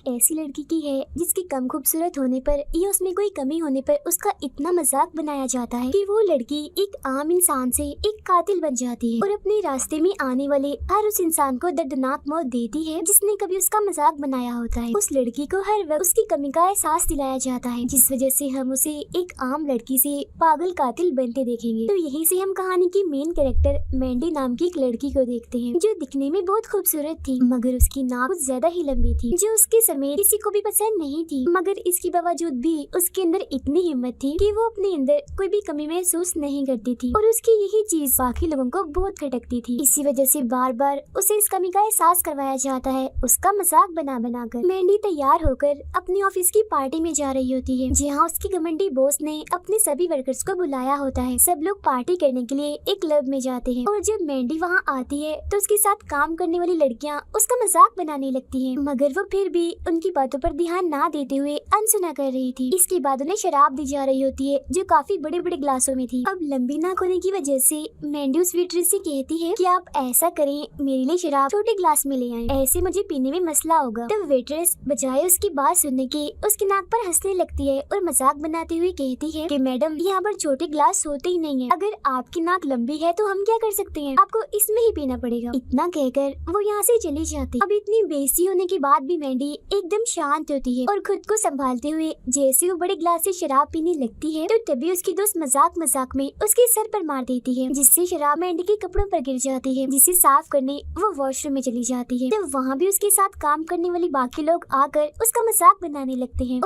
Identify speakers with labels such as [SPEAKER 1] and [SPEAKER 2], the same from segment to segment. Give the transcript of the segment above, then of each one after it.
[SPEAKER 1] ऐसी लड़की की है जिसके कम खूबसूरत होने पर या उसमें कोई कमी होने पर उसका इतना मजाक बनाया जाता है कि वो लड़की एक आम इंसान से एक कातिल बन जाती है और अपने रास्ते में आने वाले हर उस इंसान को दर्दनाक मौत देती है जिसने कभी उसका मजाक बनाया होता है। उस लड़की को हर वक्त उसकी कमी का एहसास दिलाया जाता है, जिस वजह से हम उसे एक आम लड़की से पागल कातिल बनते देखेंगे। तो यहीं से हम कहानी की मेन कैरेक्टर मैंडी नाम की एक लड़की को देखते हैं जो दिखने में बहुत खूबसूरत थी, मगर उसकी नाक कुछ ज्यादा ही लंबी थी जो उसके समेत किसी को भी पसंद नहीं थी। मगर इसके बावजूद भी उसके अंदर इतनी हिम्मत थी कि वो अपने अंदर कोई भी कमी महसूस नहीं करती थी और उसकी यही चीज बाकी लोगों को बहुत खटकती थी। इसी वजह से बार बार उसे इस कमी का एहसास करवाया जाता है, उसका मजाक बना बना कर। मैंडी तैयार होकर अपनी ऑफिस की पार्टी में जा रही होती है जहाँ उसकी घमंडी बॉस ने अपने सभी वर्कर्स को बुलाया होता है। सब लोग पार्टी करने के लिए एक क्लब में जाते हैं और जब मैंडी वहाँ आती है तो उसके साथ काम करने वाली लड़कियाँ उसका मजाक बनाने लगती हैं, मगर वो फिर भी उनकी बातों पर ध्यान ना देते हुए अनसुना कर रही थी। इसके बाद उन्हें शराब दी जा रही होती है जो काफी बड़े बड़े ग्लासों में थी। अब लंबी नाक होने की वजह से मैंडी उस वेट्रेस से कहती है कि आप ऐसा करें, मेरे लिए शराब छोटे ग्लास में ले आएं, ऐसे मुझे पीने में मसला होगा। तो वेट्रेस बजाय उसकी बात सुनने के उसकी नाक पर हंसने लगती है और मजाक बनाते हुए कहती है कि मैडम यहाँ पर छोटे ग्लास होते ही नहीं है, अगर आपकी नाक लंबी है तो हम क्या कर सकते हैं, आपको इसमें ही पीना पड़ेगा। इतना कहकर वो यहाँ से चली जाती। अब इतनी बेइज्जती होने के बाद भी मैंडी एकदम शांत होती है और खुद को संभालते हुए जैसे वो बड़े ग्लास से शराब पीने लगती है तो तभी उसकी दोस्त मजाक मजाक में उसके सर पर मार देती है, जिससे शराब मैंडी के कपड़ों पर गिर जाती है, जिसे साफ करने वो वॉशरूम में चली जाती है। तो वहाँ भी उसके साथ काम करने वाली बाकी लोग आकर उसका मजाक बनाने लगते हैं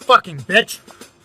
[SPEAKER 2] Fucking bitch.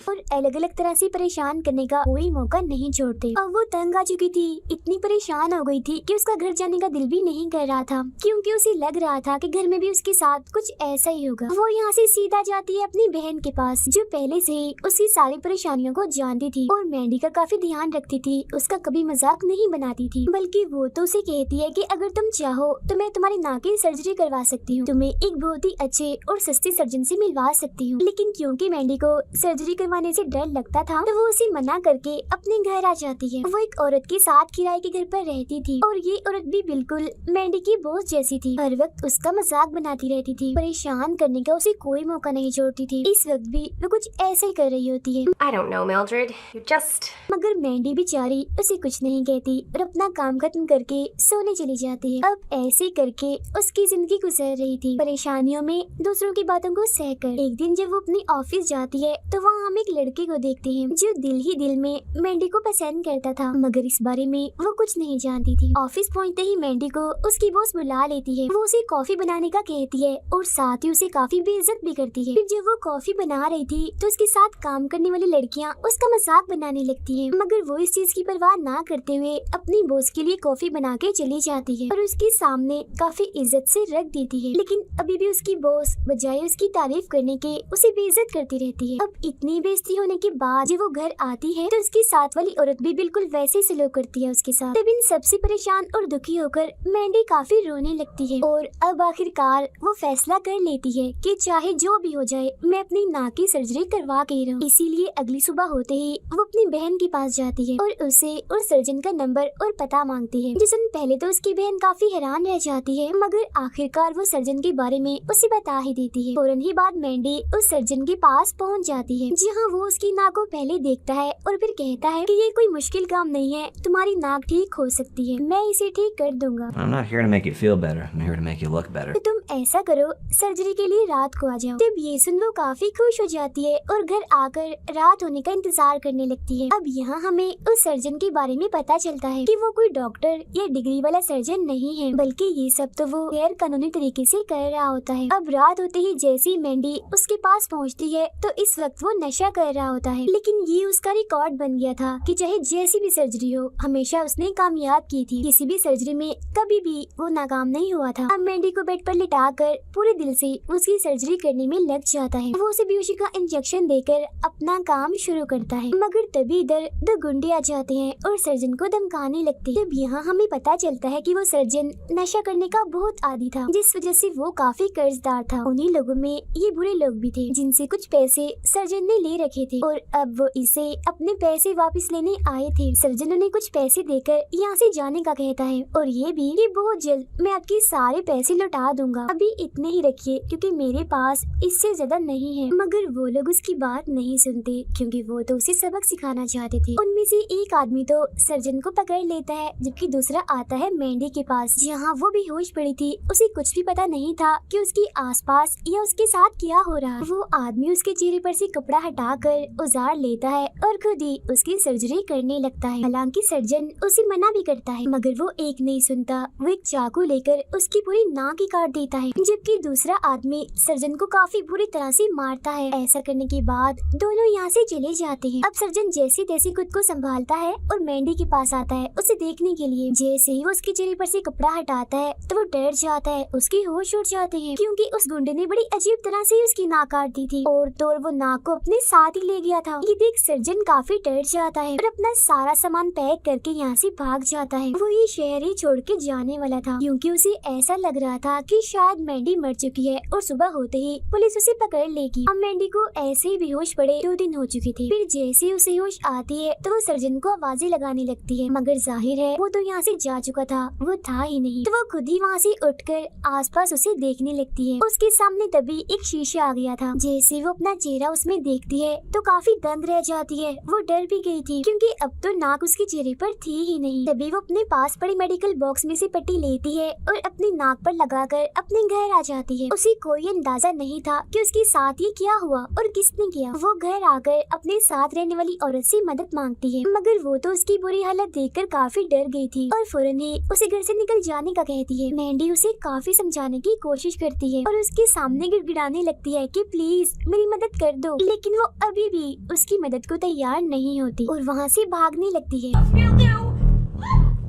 [SPEAKER 1] और अलग अलग तरह से परेशान करने का कोई मौका नहीं छोड़ते। अब वो तंग आ चुकी थी, इतनी परेशान हो गई थी कि उसका घर जाने का दिल भी नहीं कर रहा था, क्योंकि उसे लग रहा था कि घर में भी उसके साथ कुछ ऐसा ही होगा। वो यहाँ से सीधा जाती है अपनी बहन के पास जो पहले से ही उसकी सारी परेशानियों को जानती थी और मैंडी का काफी ध्यान रखती थी, उसका कभी मजाक नहीं बनाती थी, बल्कि वो तो उसे कहती है कि अगर तुम चाहो तो मैं तुम्हारी नाक की सर्जरी करवा सकती हूँ, तुम्हें एक बहुत ही अच्छे और सस्ते सर्जन से मिलवा सकती हूँ। लेकिन क्योंकि मैंडी को सर्जरी करवाने से डर लगता था तो वो उसे मना करके अपने घर आ जाती है। वो एक औरत के साथ किराए के घर पर रहती थी और ये औरत भी बिल्कुल मैंडी की बॉस जैसी थी, हर वक्त उसका मजाक बनाती रहती थी, परेशान करने का उसे कोई मौका नहीं छोड़ती थी। इस वक्त भी वो कुछ ऐसा ही कर रही होती है।
[SPEAKER 3] I don't know, Mildred. You just...
[SPEAKER 1] मगर मैंडी बेचारी उसे कुछ नहीं कहती और अपना काम खत्म करके सोने चली जाती है। अब ऐसे करके उसकी जिंदगी गुजर रही थी, परेशानियों में दूसरों की बातों को सहकर। एक दिन जब वो अपनी ऑफिस जाती है तो वहाँ हम एक लड़के को देखते हैं जो दिल ही दिल में मैंडी को पसंद करता था, मगर इस बारे में वो कुछ नहीं जानती थी। ऑफिस पहुँचते ही मैंडी को उसकी बॉस बुला लेती है, वो उसे कॉफी बनाने का कहती है और साथ ही उसे काफी बेइज्जत भी करती है। फिर जब वो कॉफी बना रही थी तो उसके साथ काम करने वाली लड़कियाँ उसका मजाक बनाने लगती है, मगर वो इस चीज की परवाह ना करते हुए अपनी बॉस के लिए कॉफी बना के चली जाती है और उसके सामने काफी इज्जत से रख देती है। लेकिन अभी भी उसकी बॉस बजाय उसकी तारीफ करने के उसे बेइज्जत करती रहती है। अब इतनी बेइज्जती होने के बाद जब वो घर आती है तो उसकी साथ वाली औरत भी बिल्कुल वैसे ही सलूक करती है उसके साथ। तब इन सबसे परेशान और दुखी होकर मैंडी काफी रोने लगती है और अब आखिरकार वो फैसला कर लेती है कि चाहे जो भी हो जाए मैं अपनी नाक की सर्जरी करवा के ही रहूं। इसीलिए अगली सुबह होते ही वो अपनी बहन के पास जाती है और उसे और सर्जन का नंबर और पता मांगती है। जिस दिन पहले तो उसकी बहन काफी हैरान रह जाती है, मगर आखिरकार वो सर्जन के बारे में उसे बता ही देती है। फौरन ही बाद मैंडी उस सर्जन के पास पहुँच जाती है जहाँ वो उसकी नाक को पहले देखता है और फिर कहता है कि ये कोई मुश्किल काम नहीं है, तुम्हारी नाक ठीक हो सकती है, मैं इसे ठीक कर दूंगा।
[SPEAKER 4] I'm not here to make you feel better. I'm here to make you look better.
[SPEAKER 1] तो तुम ऐसा करो, सर्जरी के लिए रात को आ जाओ। तब ये सुन वो काफी खुश हो जाती है और घर आकर रात होने का इंतजार करने लगती है। अब यहाँ हमें उस सर्जन के बारे में पता चलता है कि वो कोई डॉक्टर या डिग्री वाला सर्जन नहीं है, बल्कि ये सब तो वो गैर कानूनी तरीके से कर रहा होता है। अब रात होते ही जैसे ही मैंडी उसके पास पहुँचती है तो इस वक्त वो नशा कर रहा होता है, लेकिन ये उसका रिकॉर्ड बन गया था कि चाहे जैसी भी सर्जरी हो हमेशा उसने कामयाब की थी, किसी भी सर्जरी में कभी भी वो नाकाम नहीं हुआ था। अब मैंडी को बेड पर लिटाकर पूरे दिल से उसकी सर्जरी करने में लग जाता है। वो उसे बेहोशी का इंजेक्शन देकर अपना काम शुरू करता है, मगर तभी इधर दो गुंडे आ जाते हैं और सर्जन को धमकाने लगते हैं। तब यहाँ हमें पता चलता है कि वो सर्जन नशा करने का बहुत आदी था, जिस वजह से वो काफी कर्जदार था। उन्हीं लोगों में ये बुरे लोग भी थे जिनसे कुछ पैसे सर्जन ने ले दे रखे थे और अब वो इसे अपने पैसे वापस लेने आए थे। सर्जन उन्हें कुछ पैसे देकर यहाँ से जाने का कहता है और ये भी कि बहुत जल्द मैं आपके सारे पैसे लौटा दूंगा, अभी इतने ही रखिए क्योंकि मेरे पास इससे ज्यादा नहीं है। मगर वो लोग उसकी बात नहीं सुनते क्योंकि वो तो उसे सबक सिखाना चाहते थे। उनमें से एक आदमी तो सर्जन को पकड़ लेता है जबकि दूसरा आता है मैंडी के पास जहाँ वो बेहोश पड़ी थी। उसे कुछ भी पता नहीं था कि उसके आसपास या उसके साथ क्या हो रहा है। वो आदमी उसके चेहरे पर से कपड़ा हटाकर उजार लेता है और खुद ही उसकी सर्जरी करने लगता है। हालांकि सर्जन उसे मना भी करता है मगर वो एक नहीं सुनता। वो एक चाकू लेकर उसकी पूरी नाक ही काट देता है जबकि दूसरा आदमी सर्जन को काफी बुरी तरह से मारता है। ऐसा करने के बाद दोनों यहाँ से चले जाते हैं। अब सर्जन जैसे तैसे खुद को संभालता है और मैंडी के पास आता है उसे देखने के लिए। जैसे ही वो उसके चेहरे पर से कपड़ा हटाता है तो वो डर जाता है, उसके होश उड़ जाते हैं क्योंकि उस गुंडे ने बड़ी अजीब तरह से उसकी नाक काट दी थी और तो वो नाक को अपने साथ ही ले गया था। ये देख सर्जन काफी डर जाता है और अपना सारा सामान पैक करके यहाँ से भाग जाता है। वो ये शहर ही छोड़ के जाने वाला था क्योंकि उसे ऐसा लग रहा था कि शायद मैंडी मर चुकी है और सुबह होते ही पुलिस उसे पकड़ लेगी। अब मैंडी को ऐसे ही बेहोश पड़े 2 दिन हो चुके थे। फिर जैसे उसे होश आती है तो वो सर्जन को आवाजें लगाने लगती है मगर जाहिर है वो तो यहाँ से जा चुका था, वो था ही नहीं। तो वो खुद ही वहाँ से उठकर आसपास उसे देखने लगती है। उसके सामने तभी एक शीशा आ गया था। जैसे वो अपना चेहरा उसमें देखती है तो काफी दंग रह जाती है। वो डर भी गई थी क्योंकि अब तो नाक उसके चेहरे पर थी ही नहीं। तभी वो अपने पास पड़ी मेडिकल बॉक्स में से पट्टी लेती है और अपनी नाक पर लगाकर अपने घर आ जाती है। उसे कोई अंदाजा नहीं था कि उसके साथ ये क्या हुआ और किसने किया। वो घर आकर अपने साथ रहने वाली औरत से मदद मांगती है मगर वो तो उसकी बुरी हालत देखकर काफी डर गई थी और फौरन ही उसे घर से निकल जाने का कहती है। मैंडी उसे काफी समझाने की कोशिश करती है और उसके सामने गिड़गिड़ाने लगती है कि प्लीज मेरी मदद कर दो, लेकिन वो अभी भी उसकी मदद को तैयार नहीं होती और वहाँ से भागने लगती है।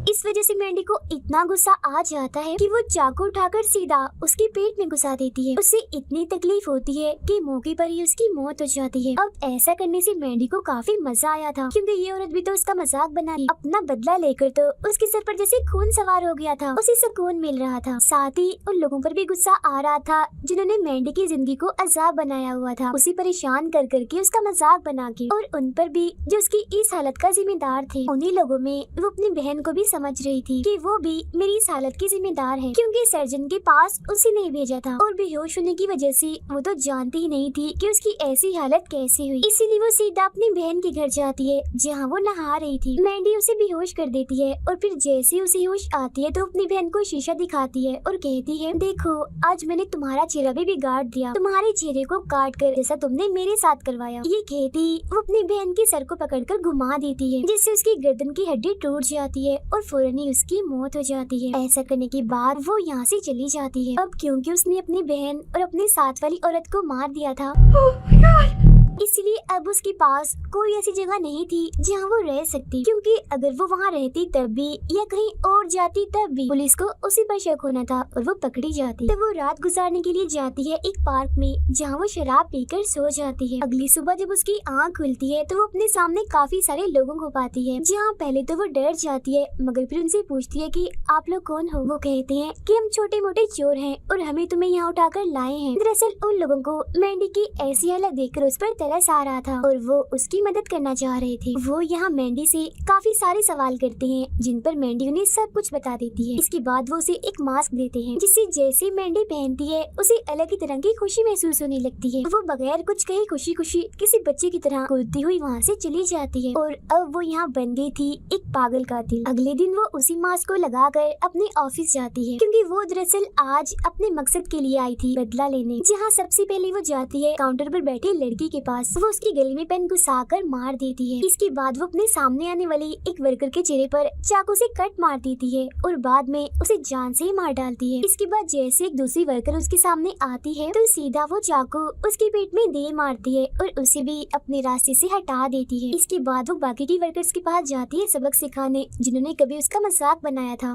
[SPEAKER 1] इस वजह से मैंडी को इतना गुस्सा आ जाता है कि वो चाकू उठाकर सीधा उसके पेट में घुसा देती है। उसे इतनी तकलीफ होती है कि मौके पर ही उसकी मौत हो जाती है। अब ऐसा करने से मैंडी को काफी मजा आया था क्योंकि ये औरत भी तो उसका मजाक बना रही। अपना बदला लेकर तो उसके सर पर जैसे खून सवार हो गया था। उसे सुकून मिल रहा था, साथ ही उन लोगों पर भी गुस्सा आ रहा था जिन्होंने मैंडी की जिंदगी को अजाब बनाया हुआ था, उसे परेशान कर करके उसका मजाक बना के। और उन पर भी जो उसकी इस हालत का जिम्मेदार थे। उन्हीं लोगों में वो अपनी बहन को भी समझ रही थी कि वो भी मेरी इस हालत की जिम्मेदार है क्योंकि सर्जन के पास उसे नहीं भेजा था और बेहोश होने की वजह से वो तो जानती ही नहीं थी कि उसकी ऐसी हालत कैसे हुई। इसीलिए वो सीधा अपनी बहन के घर जाती है जहाँ वो नहा रही थी। मैंडी उसे बेहोश कर देती है और फिर जैसे उसे होश आती है तो अपनी बहन को शीशा दिखाती है और कहती है, देखो आज मैंने तुम्हारा चेहरा भी बिगाड़ दिया, तुम्हारे चेहरे को काट कर जैसा तुमने मेरे साथ करवाया। ये कहती वो अपनी बहन के सर को पकड़कर घुमा देती है जिससे उसकी गर्दन की हड्डी टूट जाती है और फौरन ही उसकी मौत हो जाती है। ऐसा करने के बाद वो यहाँ से चली जाती है। अब क्योंकि उसने अपनी बहन और अपने साथ वाली औरत को मार दिया था इसलिए अब उसके पास कोई ऐसी जगह नहीं थी जहाँ वो रह सकती, क्योंकि अगर वो वहाँ रहती तब भी या कहीं और जाती तब भी पुलिस को उसी पर शक होना था और वो पकड़ी जाती। तब वो रात गुजारने के लिए जाती है एक पार्क में जहाँ वो शराब पीकर सो जाती है। अगली सुबह जब उसकी आँख खुलती है तो वो अपने सामने काफी सारे लोगों को पाती है जहाँ पहले तो वो डर जाती है मगर फिर उनसे पूछती है कि आप लोग कौन हो। वो कहते हैं कि हम छोटे मोटे चोर हैं और हमें तुम्हें यहाँ उठाकर लाए हैं। दरअसल उन लोगों को मैंडी की ऐसी हालत देखकर उस पर तरस आ रहा था और वो उसकी मदद करना चाह रहे थे। वो यहाँ मैंडी से काफी सारे सवाल करते हैं जिन पर मैंडी उन्हें सब कुछ बता देती है। इसके बाद वो उसे एक मास्क देते हैं जिसे जैसे मैंडी पहनती है उसे अलग ही तरह की खुशी महसूस होने लगती है। वो बगैर कुछ कहे खुशी खुशी किसी बच्चे की तरह कूदती हुई वहाँ से चली जाती है और अब वो यहाँ बन गई थी एक पागल कातिल। अगले दिन वो उसी मास्क को लगाकर अपने ऑफिस जाती है क्योंकि वो दरअसल आज अपने मकसद के लिए आई थी, बदला लेने। जहाँ सबसे पहले वो जाती है काउंटर पर बैठी लड़की के पास। वो उसकी गले में पेन घुसाकर मार देती है। इसके बाद वो अपने सामने आने वाली एक वर्कर के चेहरे पर चाकू से कट मार देती है और बाद में उसे जान से ही मार डालती है। इसके बाद जैसे एक दूसरी वर्कर उसके सामने आती है तो सीधा वो चाकू उसके पेट में दे मारती है और उसे भी अपने रास्ते से हटा देती है। इसके बाद वो बाकी की वर्कर्स के पास जाती है सबक सिखाने जिन्होंने कभी उसका मजाक बनाया था।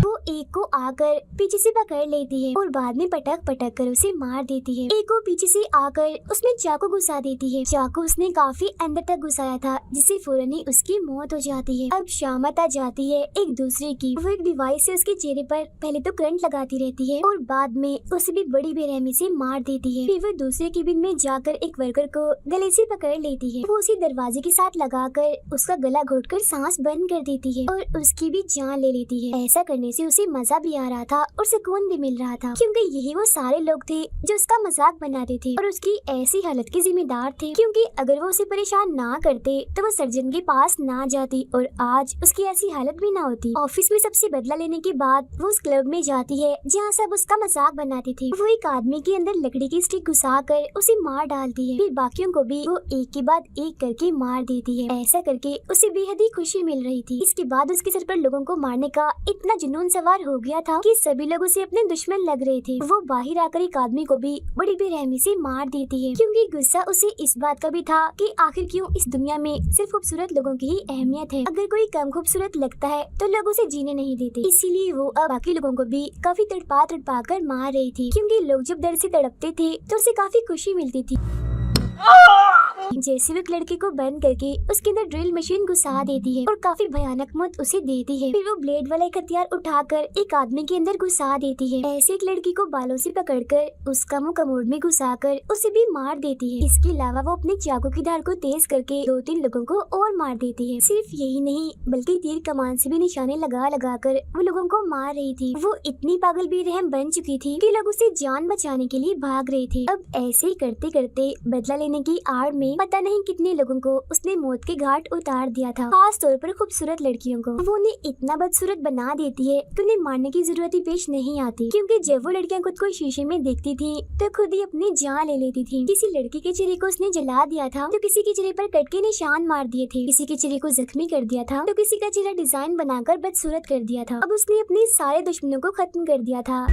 [SPEAKER 1] वो एक को आकर पीछे से पकड़ लेती है और बाद में पटक पटक कर उसे मार देती है। एक को पीछे से आकर उसमें चाकू घुसा देती है। चाकू उसने काफी अंदर तक घुसाया था, जिससे फौरन ही उसकी मौत हो जाती है। अब शामत आ जाती है एक दूसरे की। वो एक डिवाइस से उसके चेहरे पर पहले तो करंट लगाती रहती है और बाद में उसे भी बड़ी बेरहमी से मार देती है। फिर वो दूसरे केबिन में जाकर एक वर्कर को गले से पकड़ लेती है। वो उसे दरवाजे के साथ लगाकर उसका गला घोटकर सांस बंद कर देती है और उसकी भी जान ले लेती है। ऐसा करने से उसे मजा भी आ रहा था और सुकून भी मिल रहा था, क्योंकि यही वो सारे लोग थे जो उसका मजाक बनाते थे और उसकी ऐसी हालत के जिम्मेदार थे। क्योंकि अगर वो उसे परेशान ना करते तो वो सर्जन के पास ना जाती और आज उसकी ऐसी हालत भी ना होती। ऑफिस में सबसे बदला लेने के बाद वो उस क्लब में जाती है जहाँ सब उसका मजाक बनाते थे। वो एक आदमी के अंदर लकड़ी की स्टिक घुसा कर उसे मार डालती है। फिर बाकियों को भी वो एक के बाद एक करके मार देती है। ऐसा करके उसे बेहद ही खुशी मिल रही थी। इसके बाद उसके सर पर लोगों को मारने का इतना जुनून सवार हो गया था कि सभी लोग उसे अपने दुश्मन लग रहे थे। वो बाहर आकर एक आदमी को भी बड़ी बेरहमी से मार देती है, क्योंकि गुस्सा उसे इस बात का भी था कि आखिर क्यों इस दुनिया में सिर्फ खूबसूरत लोगों की ही अहमियत है। अगर कोई कम खूबसूरत लगता है तो लोग उसे जीने नहीं देते। इसीलिए वो अब बाकी लोगों को भी काफी तड़पा तड़पा कर मार रही थी, क्योंकि लोग जब दर्द से तड़पते थे तो उसे काफी खुशी मिलती थी। जैसे वो एक लड़के को बंद करके उसके अंदर ड्रिल मशीन घुसा देती है और काफी भयानक मौत उसे देती है। फिर वो ब्लेड वाला एक हथियार उठाकर एक आदमी के अंदर घुसा देती है। ऐसे एक लड़की को बालों से पकड़कर उसका मुंह कमोड में घुसाकर उसे भी मार देती है। इसके अलावा वो अपने चाकू की धार को तेज करके 2-3 लोगों को और मार देती है। सिर्फ यही नहीं, बल्कि तीर कमान से भी निशाने लगा लगा कर वो लोगों को मार रही थी। वो इतनी पागल बेरहम बन चुकी थी कि लोग उसे जान बचाने के लिए भाग रहे थे। अब ऐसे ही करते करते बदला लेने की आड़ में पता नहीं कितने लोगों को उसने मौत के घाट उतार दिया था। खास तौर पर खूबसूरत लड़कियों को वो उन्हें इतना बदसूरत बना देती है कि उन्हें मारने की जरूरत ही पेश नहीं आती, क्योंकि जब वो लड़कियां खुद को शीशे में देखती थी तो खुद ही अपनी जान ले लेती थी। किसी लड़की के चेहरे को उसने जला दिया था तो किसी के चेहरे पर कट के निशान मार दिए थे, किसी के चेहरे को जख्मी कर दिया था तो किसी का चेहरा डिजाइन बनाकर बदसूरत कर दिया था। अब उसने अपने सारे दुश्मनों को खत्म कर दिया था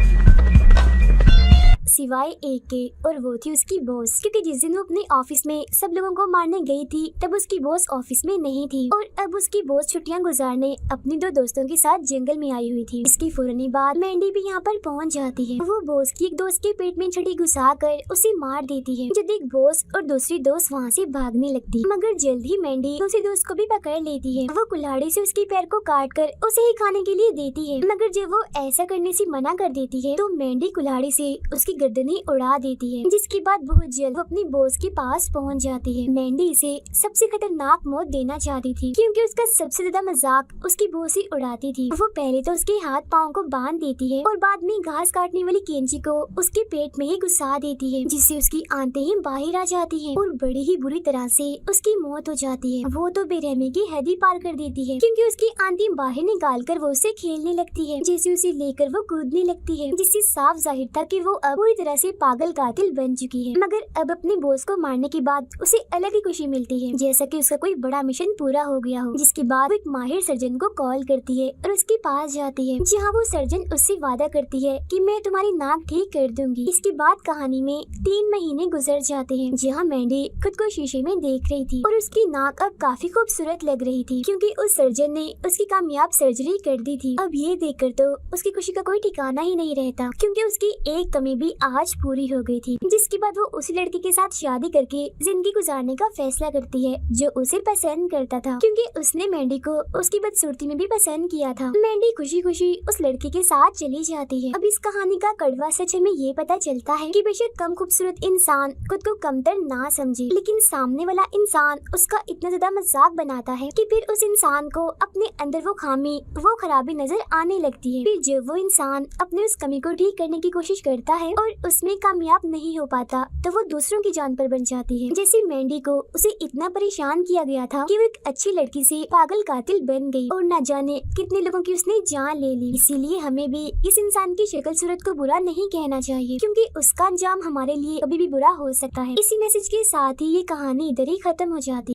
[SPEAKER 1] सिवाय एक के, और वो थी उसकी बॉस। क्योंकि जिस दिन वो अपने ऑफिस में सब लोगों को मारने गई थी तब उसकी बॉस ऑफिस में नहीं थी और अब उसकी बॉस छुट्टियां गुजारने अपने 2 दोस्तों के साथ जंगल में आई हुई थी। इसकी फौरन बाद मैंडी भी यहाँ पर पहुँच जाती है। वो बॉस की एक दोस्त के पेट में छड़ी घुसा कर उसे मार देती है, जो देख बॉस और दूसरी दोस्त वहाँ से भागने लगती, मगर जल्द ही मैंडी दूसरी दोस्त को भी पकड़ लेती है। वो कुल्हाड़ी से उसके पैर को काट कर उसे ही खाने के लिए देती है, मगर जब वो ऐसा करने से मना कर देती है तो मैंडी कुल्हाड़ी से उसकी गर्दनी उड़ा देती है, जिसके बाद बहुत जल्द वो अपनी बॉस के पास पहुंच जाती है। मैंडी इसे सबसे खतरनाक मौत देना चाहती थी, क्योंकि उसका सबसे ज्यादा मजाक उसकी बॉस ही उड़ाती थी। वो पहले तो उसके हाथ पाँव को बांध देती है और बाद में घास काटने वाली कैंची को उसके पेट में ही घुसा देती है, जिससे उसकी आंतें ही बाहर आ जाती है और बड़ी ही बुरी तरह से उसकी मौत हो जाती है। वो तो बेरहमी की हद ही पार कर देती है, क्योंकि उसकी आंतें बाहर निकाल कर वो उसे खेलने लगती है, जैसे उसे लेकर वो कूदने लगती है, जिससे साफ जाहिर था कि वो अब पूरी तरह से पागल कातिल बन चुकी है। मगर अब अपने बॉस को मारने के बाद उसे अलग ही खुशी मिलती है, जैसा कि उसका कोई बड़ा मिशन पूरा हो गया हो। जिसके बाद वो एक माहिर सर्जन को कॉल करती है और उसके पास जाती है, जहाँ वो सर्जन उससे वादा करती है कि मैं तुम्हारी नाक ठीक कर दूंगी। इसके बाद कहानी में 3 महीने गुजर जाते हैं, जहाँ मैंडी खुद को शीशे में देख रही थी और उसकी नाक अब काफी खूबसूरत लग रही थी, क्योंकि उस सर्जन ने उसकी कामयाब सर्जरी कर दी थी। अब ये देखकर तो उसकी खुशी का कोई ठिकाना ही नहीं रहता, क्योंकि उसकी एक कमी भी आज पूरी हो गई थी। जिसके बाद वो उसी लड़की के साथ शादी करके जिंदगी गुजारने का फैसला करती है जो उसे पसंद करता था, क्योंकि उसने मैंडी को उसकी बदसूरती में भी पसंद किया था। मैंडी खुशी खुशी उस लड़के के साथ चली जाती है। अब इस कहानी का कड़वा सच हमें ये पता चलता है कि बेशक कम खूबसूरत इंसान खुद को कमतर ना समझे, लेकिन सामने वाला इंसान उसका इतना ज्यादा मजाक बनाता है कि फिर उस इंसान को अपने अंदर वो खामी, वो खराबी नजर आने लगती है। फिर जब वो इंसान अपने उस कमी को ठीक करने की कोशिश करता है और उसमें कामयाब नहीं हो पाता तो वो दूसरों की जान पर बन जाती है। जैसे मैंडी को उसे इतना परेशान किया गया था कि वो एक अच्छी लड़की से पागल कातिल बन गई और न जाने कितने लोगों की उसने जान ले ली। इसीलिए हमें भी इस इंसान की शक्ल सूरत को बुरा नहीं कहना चाहिए, क्योंकि उसका अंजाम हमारे लिए कभी भी बुरा हो सकता है। इसी मैसेज के साथ ही ये कहानी इधर ही खत्म हो जाती है।